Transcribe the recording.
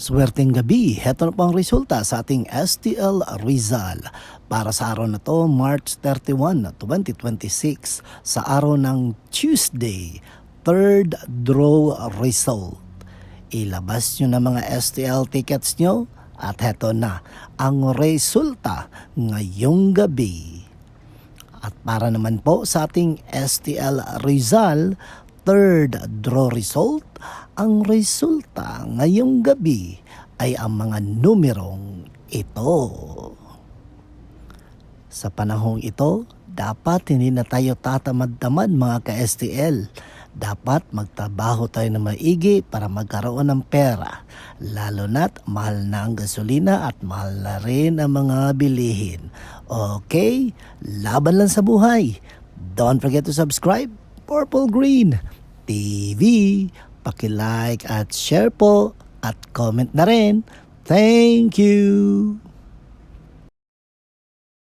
Swerteng gabi, heto na po ang resulta sa ating STL Rizal. Para sa araw na to, March 31, 2026, sa araw ng Tuesday, third draw result. Ilabas nyo na mga STL tickets nyo at heto na ang resulta ngayong gabi. At para naman po sa ating STL Rizal, third draw result, ang resulta ngayong gabi ay ang mga numerong ito. Sa panahong ito, dapat hindi na tayo tatamad-tamad mga ka-STL. Dapat magtrabaho tayo na maigi para magkaroon ng pera. Lalo na't mahal na ang gasolina at mahal na rin ang mga bilihin. Okay? Laban lang sa buhay. Don't forget to subscribe. Purple Green TV. Paki-like at share po at comment na rin. Thank you!